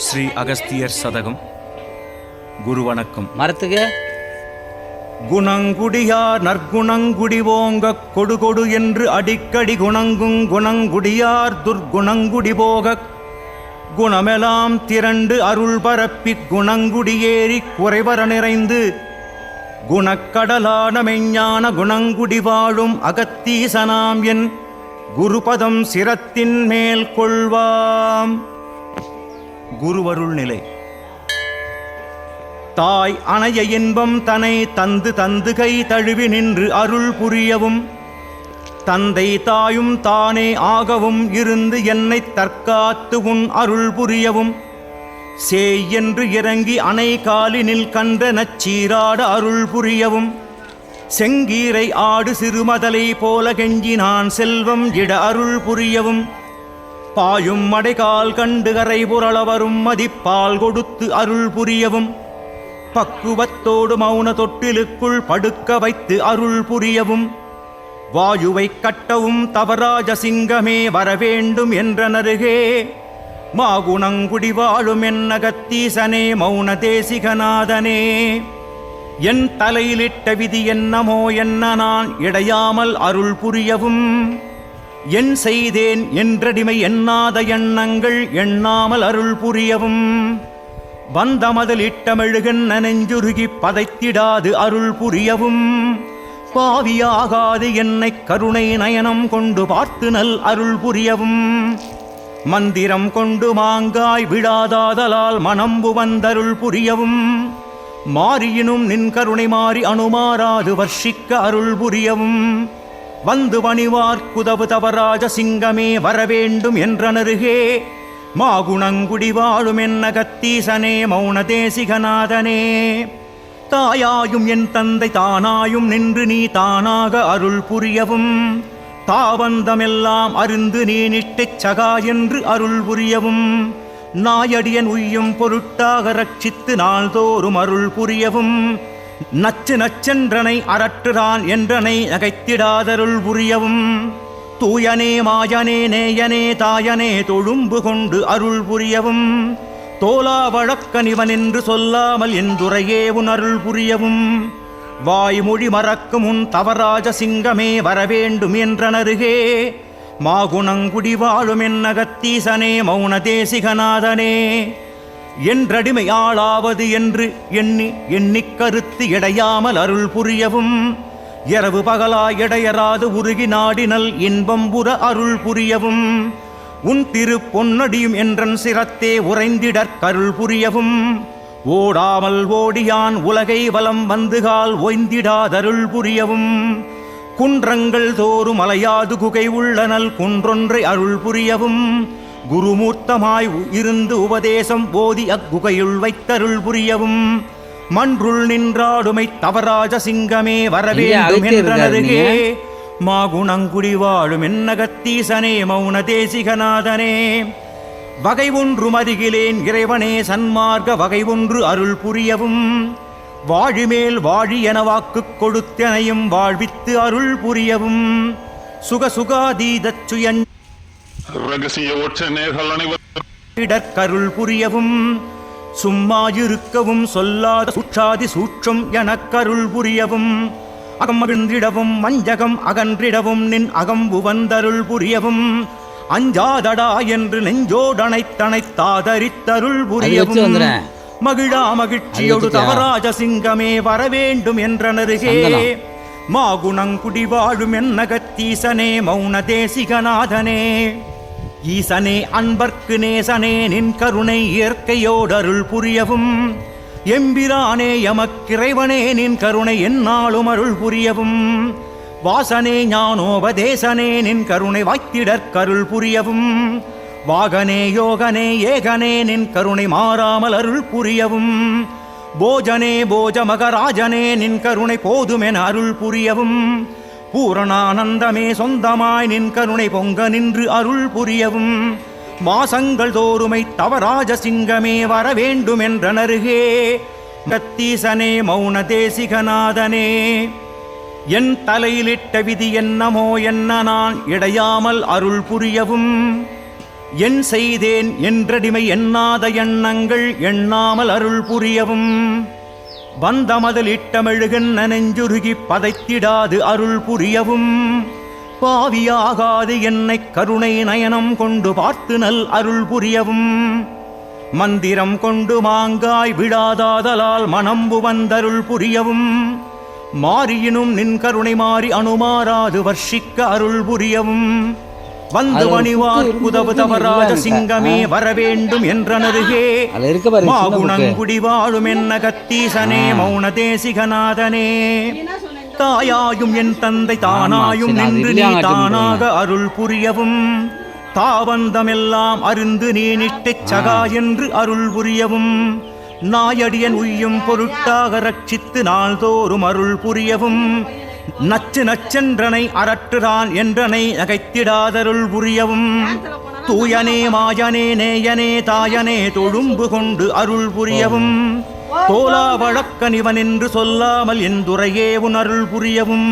ஸ்ரீ அகஸ்தியர் சதகம். குரு வணக்கம். மரத்துக்கு குணங்குடியார் நற்குணங்குடிவோங்க கொடுகொடு என்று அடிக்கடி குணங்குங் குணங்குடியார் துர்குணங்குடி போக குணமெலாம் திரண்டு அருள் பரப்பி குணங்குடியேறி குறைவர நிறைந்து குணக்கடலான மெஞ்ஞான குணங்குடி வாழும் அகத்தீசனாம் என் குருபதம் சிரத்தின் மேல் கொள்வாம். குருவருள் நிலை. தாய் அணைய இன்பம் தனை தந்து தந்து கை தழுவி நின்று அருள் புரியவும் தந்தை தாயும் தானே ஆகவும் இருந்து என்னை தற்காத்து உன் அருள் புரியவும் சேய் என்று இறங்கி அணை காலினில் கன்ற நச்சீராட அருள் புரியவும் செங்கீரை ஆடு சிறுமதலை போல கெஞ்சி நான் செல்வம் இட அருள் புரியவும் பாயும் மடைகால் கண்டு கரை புரள வரும் மதிப்பால் கொடுத்து அருள் புரியவும் பக்குவத்தோடு மௌன தொட்டிலுக்குள் படுக்க வைத்து அருள் புரியவும் வாயுவை கட்டவும் தவராஜ சிங்கமே வரவேண்டும் என்றனருகே மாகுணங்குடி வாழும் என்னகத்தீசனே மௌன தேசிகநாதனே. என் தலையிலிட்ட விதி என்னமோ என்ன நான் இடையாமல் அருள் புரியவும் என் செய்தேன் என்றடிமை எண்ணாத எண்ணங்கள் எண்ணாமல் அருள் புரியவும் வந்த மதலிட்டமெழுகன் நெஞ்சுருகி பதைத்திடாது அருள் புரியவும் பாவியாகாது என்னை கருணை நயனம் கொண்டு பார்த்து நல் அருள் புரியவும் மந்திரம் கொண்டு மாங்காய் விழாதாதலால் மனம்பு வந்தருள் புரியவும் மாறியினும் நின் கருணை மாறி அணுமாறாது வர்ஷிக்க அருள் புரியவும் வந்து பணிவார்க்குதவு தவராஜ சிங்கமே வரவேண்டும் என்றனருகே மாகுணங்குடி வாழும் என்னகத்தீசனே மௌன தேசிகநாதனே. தாயாயும் என் தந்தை தானாயும் நின்று நீ தானாக அருள் புரியவும் தாவந்தமெல்லாம் அருந்து நீ நிட்டைச் சகா என்று அருள் புரியவும் நாயடியன் உய்யும் பொருட்டாக ரட்சித்து நாள்தோறும் அருள் புரியவும் நச்சு நச்சென்றனை அரற்றுறான் என்றனை நகைத்திடாதருள் புரியவும் தூயனே மாயனே நேயனே தாயனே தொழும்பு கொண்டு அருள் புரியவும் தோலா வழக்கனிவன் என்று சொல்லாமல் என்றுரையே உன் அருள் புரியவும் வாய்மொழி மறக்கும் உன் தவராஜ சிங்கமே வரவேண்டும் என்றனருகே மாகுணங்குடி வாழும் என்னகத்தீசனே மௌன தேசிகநாதனே. என்றடிமை ஆளாவது என்று எண்ணி எண்ணிக் கருத்து இடையாமல் அருள் புரியவும் இரவு பகலாய் இடையராது உருகி நாடினல் இன்பம் புற அருள் புரியவும் உன் திரு பொன்னடியும் என்றன் சிரத்தே உறைந்திடற் கருள் புரியவும் ஓடாமல் ஓடியான் உலகை வலம் வந்துகால் ஓய்ந்திடாதருள் புரியவும் குன்றங்கள் தோறும் அலையாது குகை உள்ளனல் குன்றொன்றை அருள் புரியவும் குருமூர்த்தமாய் இருந்து உபதேசம் போதி அக்குகையுள் வைத்தருள் புரியவும் மன்றுள் நின்றாடுமை தவராஜ சிங்கமே வரவேண்டும் என்றனருகே மாகுணங்குடி வாழும் என்னகத்தீசனே மௌன தேசிகநாதனே. வகை ஒன்று மருகிலேன் இறைவனே சன்மார்க்க வகை ஒன்று அருள் புரியவும் வாழிமேல் வாழி என வாக்கு கொடுத்தனையும் வாழ்வித்து அருள் புரியவும் சுகசுகாதீதச் சுயன் இடற்கருள் புரியவும் சும்மாயிருக்கவும் சொல்லாத சுற்றாதி சூற்றம் எனக்கருள் புரியவும் அகமகிழ்ந்திடவும் மஞ்சகம் அகன்றிடவும் நின் அகம்பு வந்தருள் புரியவும் அஞ்சாதடா என்று நெஞ்சோடனைத்தனைத்தாதரித்தருள் புரியவும் மகிழா மகிழ்ச்சியோடு தவராஜ சிங்கமே வரவேண்டும் என்றனருகே மாகுணங்குடி வாழும் என்னகத்தீசனே மௌன தேசிகநாதனே. ஈசனே அன்பர்க்கு நேசனே நின் கருணை இயற்கையோடு அருள் புரியவும் எம்பிரானே எமக்கிறைவனே நின் கருணை எந்நாளும் அருள் புரியவும் வாசனே ஞானோபதேசனே நின் கருணை வாய்த்திடற்கருள் புரியவும் வாகனே யோகனே ஏகனே நின் கருணை மாறாமல் அருள் புரியவும் போஜனே போஜ மகராஜனே நின் கருணை போதுமென அருள் புரியவும் பூரணானந்தமே சொந்தமாய் நின் கருணை பொங்க நின்று அருள் புரியவும் மாசங்கள் தோறுமை தவராஜ சிங்கமே வரவேண்டும் என்றனருகே கத்தீசனே மௌன தேசிகநாதனே. என் தலையிலிட்ட விதி என்னமோ என்ன நான் இடையாமல் அருள் புரியவும் என் செய்தேன் என்றடிமை எண்ணாத எண்ணங்கள் எண்ணாமல் அருள் புரியவும் வந்தமதிலிட்டமெழுகன் நெஞ்சுருகி பதைத்திடாது அருள் புரியவும் பாவியாகாது என்னை கருணை நயனம் கொண்டு பார்த்து நல் அருள் புரியவும் மந்திரம் கொண்டு மாங்காய் விழாதாதலால் மனம்பு வந்தருள் புரியவும் மாறியினும் நின் கருணை மாறி அனுமாறாது வர்ஷிக்க அருள் புரியவும் வந்து வணிவார் புதவு தவராஜ சிங்கமே வரவேண்டும் என்றனருகே மாகுணங்குடி வாழும் என்ன கத்தீசனே மௌன தேசிகநாதனே தாயாயும் என் தந்தை தானாயும் நின்று நீ தானாக அருள் புரியவும் தாவந்தமெல்லாம் அருந்து நீ நிட்டைச் சகா என்று அருள் புரியவும் நாயடியன் உய்யும் பொருட்டாக ரட்சித்து நாள்தோறும் அருள் புரியவும் நச்சு நச்சென்றனை அரற்றுறான் என்றனை நகைத்திடாதருள் புரியவும் தூயனே மாயனே நேயனே தாயனே தொழும்பு கொண்டு அருள் புரியவும் தோலா வழக்கனிவன் என்று சொல்லாமல் என் துறையே உன் அருள் புரியவும்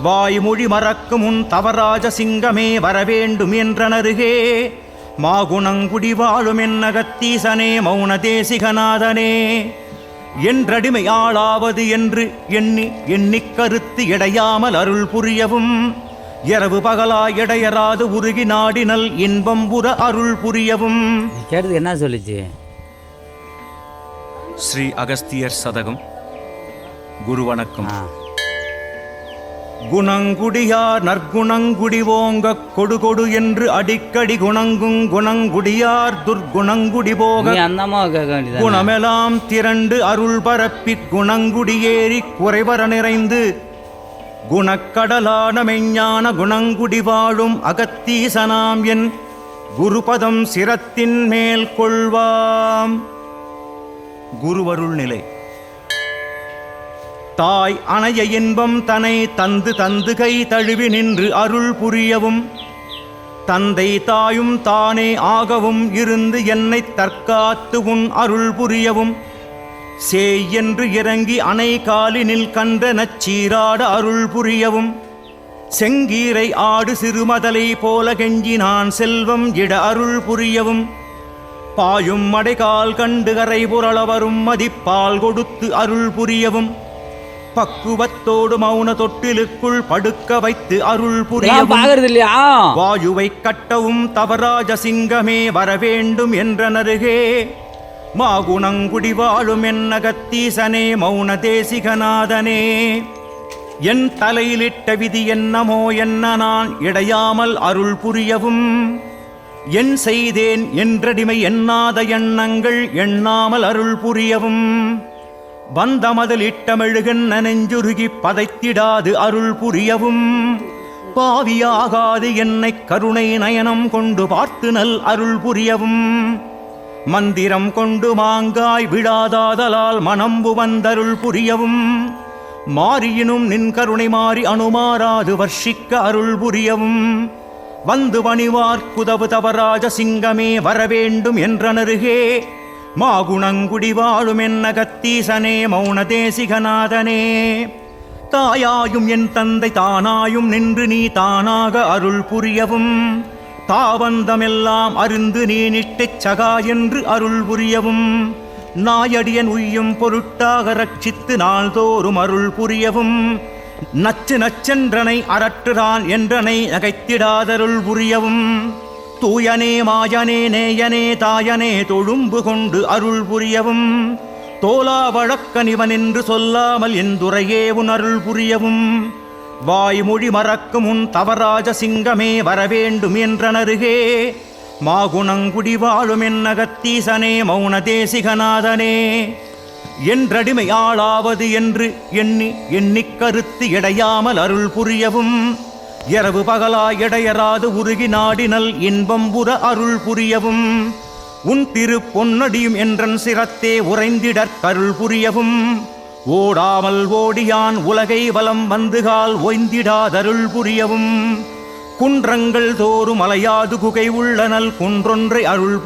வாய்மொழி மறக்கும் உன் தவராஜ சிங்கமே வரவேண்டும் என்றனருகே மாகுணங்குடி வாழும் என்ன கத்தீசனே மௌன தேசிகநாதனே என்றடிமை ஆளாவது என்று எண்ணிக் கருத்து இடையாமல் அருள் புரியவும் இரவு பகலாய் இடையராது உருகி நாடினல் இன்பம் புற அருள் புரியவும். கேட்டது என்ன சொல்லிச்சு? ஸ்ரீ அகஸ்தியர் சதகம். குரு வணக்கம். குணங்குடியார் நற்குணங்குடி ஓங்க கொடு கொடு என்று அடிக்கடி குணங்குடியார் துர்குணங்குடி போக குணமெல்லாம் திரண்டு அருள் பரப்பி குணங்குடியேறி குறைவர நிறைந்து குணக்கடலான மெஞ்ஞான குணங்குடி வாழும் அகத்தீசனாம் என் குருபதம் சிரத்தின் மேல் கொள்வாம். குருவருள் நிலை. தாய் அணைய இன்பம் தனை தந்து கை தழுவி நின்று அருள் புரியவும் தந்தை தாயும் தானே ஆகவும் இருந்து என்னை தற்காத்து உன் அருள் புரியவும் சேய் என்று இறங்கி அணை காலினில் கன்ற நச்சீராட அருள் புரியவும் செங்கீரை ஆடு சிறுமதலை போல கெஞ்சி நான் செல்வம் இட அருள் புரியவும் பாயும் மடைகால் கண்டு கரை புரள வரும் மதிப்பால் கொடுத்து அருள் புரியவும் பக்குவத்தோடு மௌன தொட்டிலுக்குள் படுக்க வைத்து அருள் புரியவும் வாயுவை கட்டவும் தவராஜ சிங்கமே வரவேண்டும் என்றனருகே மாகுணங்குடி வாழும் என்ன கத்தீசனே மௌன தேசிகநாதனே என் தலையிலிட்ட விதி என்னமோ என்ன நான் இடையாமல் அருள் புரியவும் என் செய்தேன் என்றடிமை எண்ணாத எண்ணங்கள் எண்ணாமல் அருள் புரியவும் வந்தமதிலிட்டமெழுகன் நெஞ்சுருகி பதைத்திடாது அருள் புரியவும் பாவியாகாது என்னை கருணை நயனம் கொண்டு பார்த்து நல் அருள் புரியவும் மந்திரம் கொண்டு மாங்காய் விழாதாதலால் மனம்பு வந்தருள் புரியவும் மாறியினும் நின் கருணை மாறி அனுமாறாது வர்ஷிக்க அருள் புரியவும் வந்து வணிவார் குதவு தவராஜ சிங்கமே வரவேண்டும் என்றனருகே மாகுணங்குடி வாழும் என்ன கத்தீசனே மௌன தேசிகநாதனே தாயாயும் என் தந்தை தானாயும் நின்று நீ தானாக அருள் புரியவும் தாவந்தமெல்லாம் அருந்து நீ நிட்டைச் சகா என்று அருள் புரியவும் நாயடியன் உய்யும் பொருட்டாக ரட்சித்து நாள்தோறும் அருள் புரியவும் நச்சு நச்சென்றனை அரற்றுறான் என்றனை நகைத்திடாதருள் புரியவும் தூயனே மாயனே நேயனே தாயனே தொழும்பு கொண்டு அருள் புரியவும் தோலா வழக்கனிவன் என்று சொல்லாமல் என் துறையே உன் அருள் புரியவும் வாய்மொழி மறக்கும் உன் தவராஜ சிங்கமே வரவேண்டும் என்றனருகே மாகுணங்குடி வாழும் என்ன கத்தீசனே மௌன தேசிகநாதனே என்றடிமை ஆளாவது என்று எண்ணிக் கருத்து இடையாமல் அருள் புரியவும் இரவு பகலாய் இடையராது உருகி நாடினல் இன்பம் புற அருள் புரியவும் உன் திரு பொன்னடியும் என்றன் சிரத்தே உறைந்திடற் கருள் புரியவும் ஓடாமல் ஓடியான் உலகை வலம் வந்துகால் ஓய்ந்திடாதருள் புரியவும் குன்றங்கள் தோறும் அலையாது குகை உள்ளனல் குன்றொன்றை அருள்